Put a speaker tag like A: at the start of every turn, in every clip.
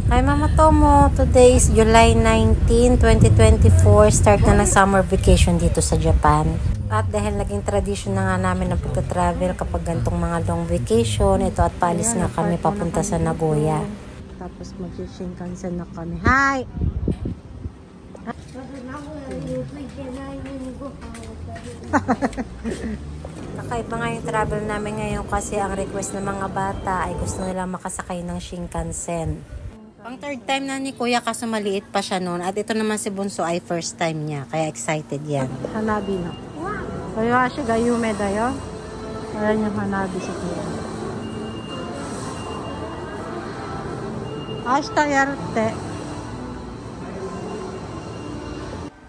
A: Hi Mama Tomo, today is July 19, 2024. Start na ng summer vacation dito sa Japan. At dahil naging tradition na nga namin ang pagka-travel kapag gantong mga long vacation, ito at paalis nga kami papunta sa Nagoya. Tapos mag-Shinkansen na kami. Hi! Kakaiba nga yung travel namin ngayon kasi ang request ng mga bata ay gusto nila makasakay ng Shinkansen. Pang third time na ni Kuya kaso maliit pa siya noon. At ito naman si Bunso ay first time niya. Kaya excited yan. Hanabi na. Kaya siya gayume dayo. Ayan yung hanabi sa Kuya. Ashita yarte.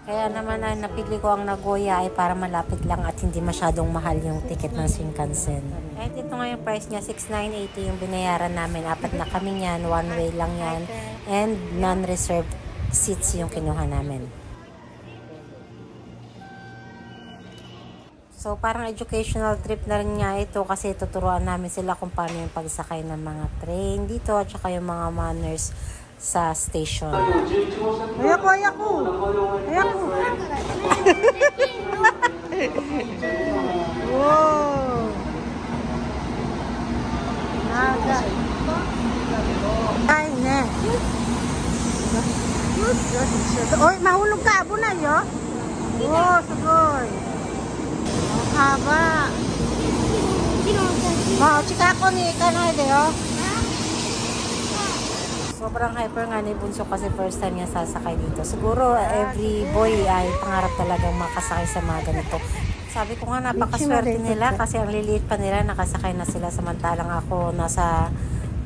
A: Kaya naman ay napili ko ang Nagoya ay para malapit lang at hindi masyadong mahal yung ticket ng Shinkansen. Kahit ito nga yung price niya, 6,980 yung binayaran namin. Apat na kami yan, one way lang yan. And non-reserved seats yung kinuha namin. So parang educational trip na rin nga ito kasi tuturuan namin sila kung paano yung pagsakay ng mga train dito at saka yung mga manners sa station. Ayako! Wow! Naga! Ay, ne! Oy, mahulog ka! Bunay, yo! Oh, sugoy! Ang haba! Oh, chika ko ni kanay, yo! Sobrang hyper nga ni Bunso kasi first time niya sasakay dito. Siguro every boy ay pangarap talagang makasakay sa mga ganito. Sabi ko nga napakaswerte nila kasi ang liliit pa nila nakasakay na sila samantalang ako nasa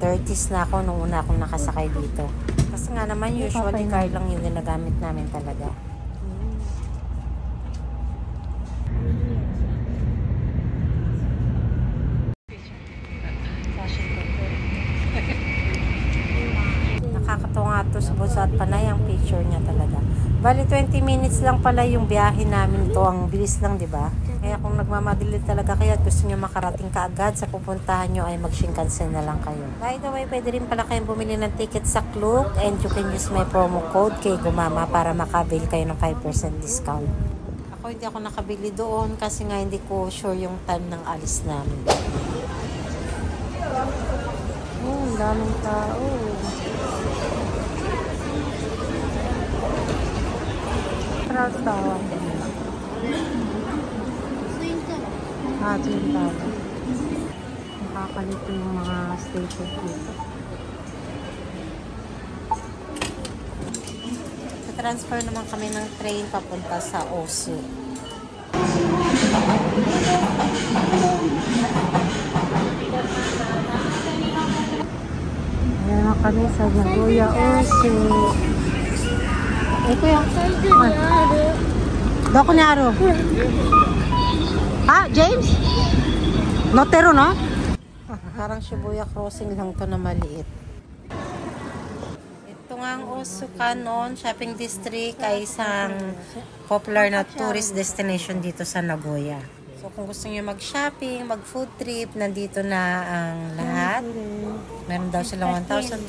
A: 30s na ako nung una akong nakasakay dito. Kasi nga naman usually car lang yun ginagamit namin talaga. Nakakatawa nga ito sa Bunso at panay ang picture niya talaga. Bali 20 minutes lang pala yung biyahe namin to. Ang bilis lang, di ba? Kaya kung nagmamadali talaga kayo at gusto niyo makarating kaagad sa pupuntahan nyo ay mag-Shinkansen na lang kayo. By the way, pwede rin pala kayong bumili ng ticket sa Klook and you can use my promo code kay Gumama para makabili kayo ng 5% discount. Ako hindi ako nakabili doon kasi nga hindi ko sure yung time ng alis namin. Oh, ang daming tao. Tawa. Twin Tower. Nakakalito yung mga station dito. Transfer naman kami ng train papunta sa Osu. Ayan na kami sa Nagoya Osu. Ito yung Doko ni Aro. Ah, James? Notero, no? Parang Shibuya Crossing lang to na maliit. Ito nga ang Osu Kanon Shopping District ay isang popular na tourist destination dito sa Nagoya. So kung gusto niyo mag-shopping, mag-food trip, nandito na ang lahat. Meron daw silang 1,200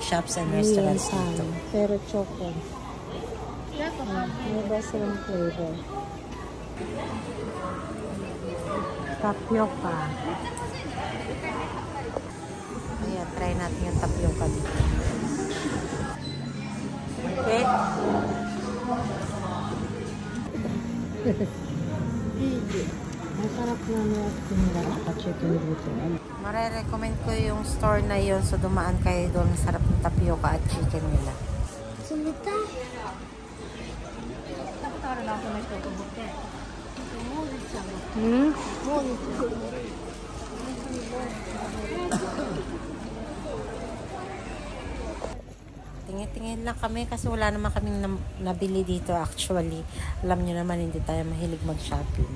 A: shops and restaurants dito. Pero choco. May ba silang flavor? Tapioca. Ayan, try natin yung tapioca dito. Okay? Masarap na niya tinira ka chicken dito. Mare-recommend ko yung store na yun so dumaan kayo doon. Sarap ng tapioca at chicken nila. Sumita? Tingin-tingin lang kami kasi wala naman kaming nabili dito actually. Alam nyo naman hindi tayo mahilig mag-shopping.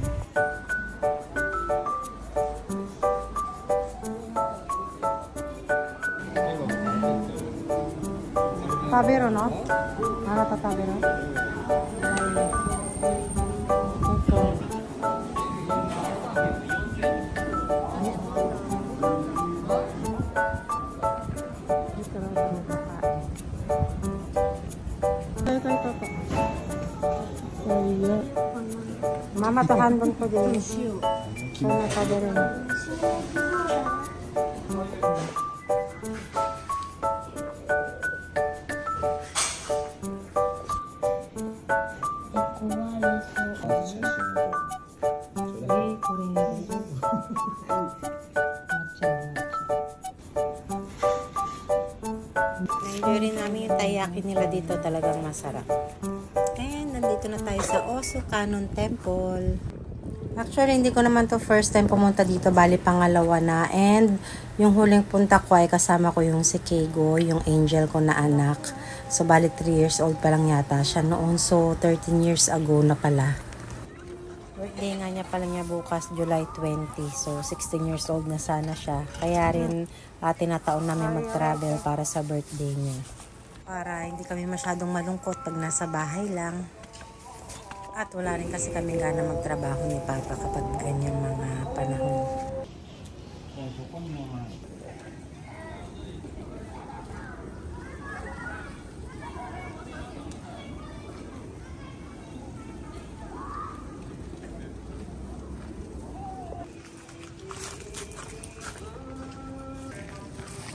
A: Tabero, no? Harata tabero. Ito. Ito. Mama, to handon ko din. Sana ka din. Enjoy rin namin yung taiyaki nila dito, talagang masarap. And nandito na tayo sa Osu Kanon Temple. Actually, hindi ko naman to first time pumunta dito, bali pangalawa na. And yung huling punta ko ay kasama ko yung si Keigo, yung angel ko na anak. So bali 3 years old pa lang yata siya noon. So 13 years ago na pala. Birthday nga niya pala niya bukas, July 20. So 16 years old na sana siya. Kaya rin tinataon namin mag-travel para sa birthday niya. Para hindi kami masyadong malungkot pag nasa bahay lang. At wala rin kasi kami gana magtrabaho ni Papa kapag ganyan mga panahon.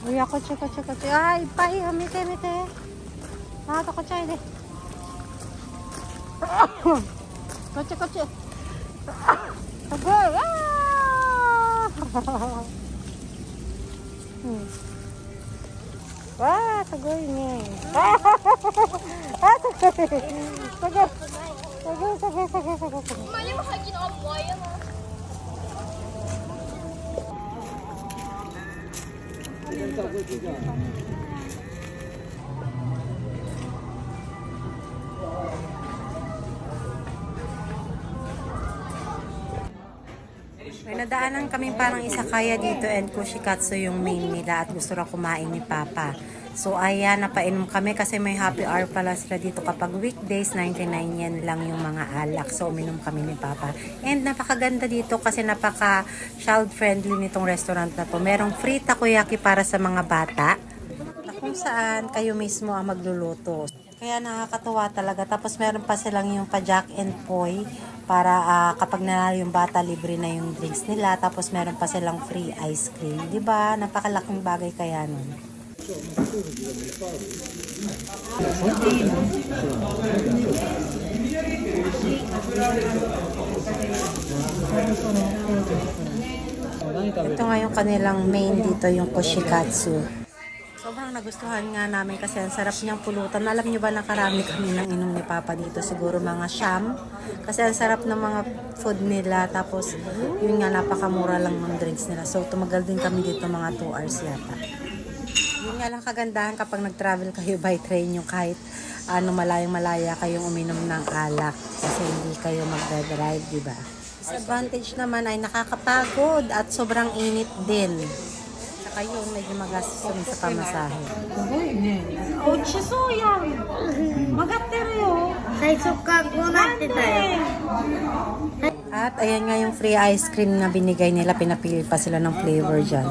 A: Uy, ako check. Ay, pai, mite. Ako chay de. Koche. Tagoy. Wah, tagoy ni. Tagoy.
B: Mali mo kagin ang boy mo.
A: May nadaanan kami parang isakaya dito and kushikatsu yung main nila at gusto na kumain ni Papa. So ayan, napainom kami kasi may happy hour pala sila dito kapag weekdays, 99 yen lang yung mga alak. So uminom kami ni Papa. And napakaganda dito kasi napaka child friendly nitong restaurant na to. Merong free takoyaki para sa mga bata na kung saan kayo mismo ang magluluto. Kaya nakakatuwa talaga. Tapos meron pa silang yung pa-jack and poi para kapag nanalo yung bata, libre na yung drinks nila. Tapos meron pa silang free ice cream. Diba? Napakalaking bagay kaya nun. Ito nga yung kanilang main dito, yung kushikatsu. Sobrang nagustuhan nga namin kasi ang sarap niyang pulutan. Alam niyo ba nakarami kami ng inom ni Papa dito? Siguro mga siyam. Kasi ang sarap ng mga food nila. Tapos yun nga, napakamura lang ng drinks nila. So tumagal din kami dito mga 2 hours yata. Yun nga lang kagandahan kapag nag-travel kayo by train, yung kahit malayang-malaya kayong uminom ng alak. Kasi hindi kayo mag-drive, diba? Disadvantage naman ay nakakapagod at sobrang init din. Saka yun, medyo magastos kami sa pamasahe. At ayan nga yung free ice cream na binigay nila. Pinapili pa sila ng flavor dyan.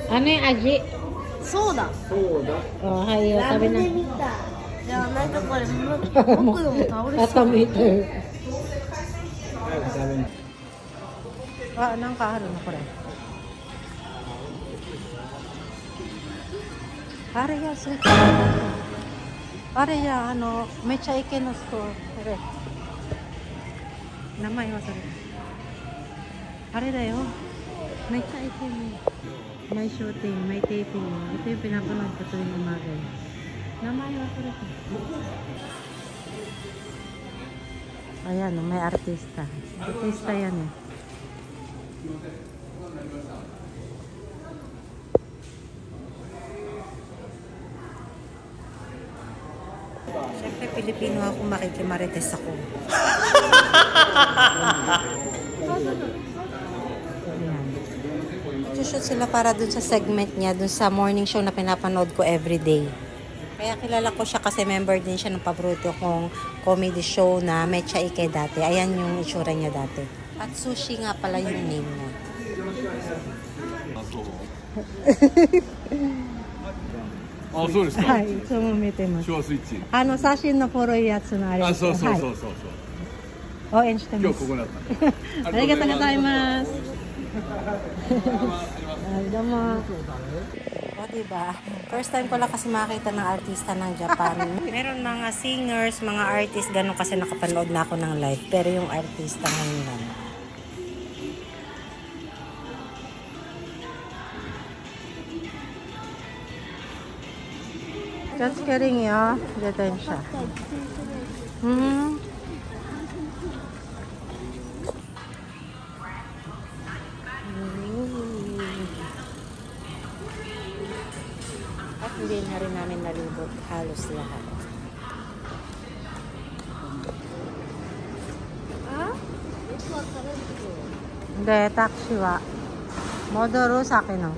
A: Ano yung aji?
B: Soda.
A: Oh, hayo. Sabi na. Atometer. Anong kaharo na ko rin? Ariya, sweet. Ariya, may chaike no store. Namay mo sabi. Ari da yo. May chaike mo. May shooting, may taping. Ito yung pinapanood ko tuwing umaga. Namay mo sabi. Ayan, may artista. Artista yan eh. Siyempre, Pilipino ako, makikimarites ako. Shoot sila para dun sa segment niya, dun sa morning show na pinapanood ko everyday. Kaya kilala ko siya kasi member din siya ng paborito kong comedy show na Mecha Ike dati. Ayan yung itsura niya dati. At Sushi nga pala yung name niya.
C: そう。あ、そうですか。
A: はい、いつも見てます。
C: 昭和スイッチ。
A: 写真の古いやつのあれ
C: あ、
A: ですよ。
C: そうそうそう
A: はい
C: そうそう。
A: 応援してます。
C: 今日ここだったんで。
A: ありがとうございます。どうも. O, diba? First time ko lang kasi makita ng artista ng Japan. Meron mga singers, mga artists, ganun kasi nakapanood na ako ng live. Pero yung artista ngayon lang. Just kidding, yo. Dito yun siya. At hindi na rin namin nalibot halos lahat. Hindi, taxi wa. Modoro sa akin, no?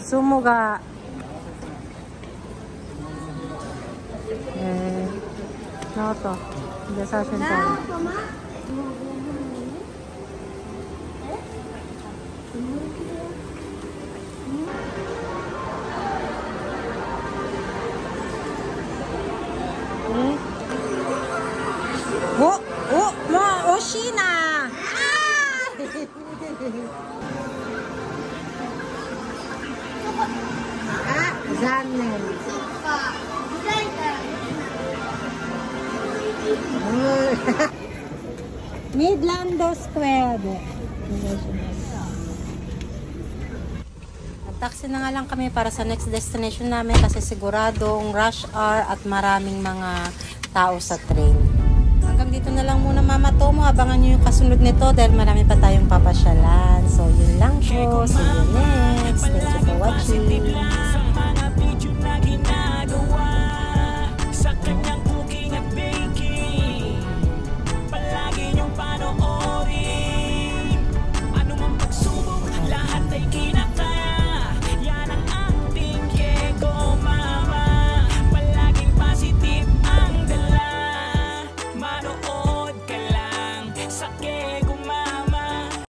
A: Sumo ga. No to. Hindi sa akin to. Oshina! Zanen. Midlando Square. Nag-taxi na nga lang kami para sa next destination namin kasi siguradong rush hour at maraming mga tao sa train. Hanggang dito na lang muna Mama Tomo. Abangan nyo yung kasunod nito dahil marami pa tayong papasyalan. So yun lang po. See you next. Thank you for watching.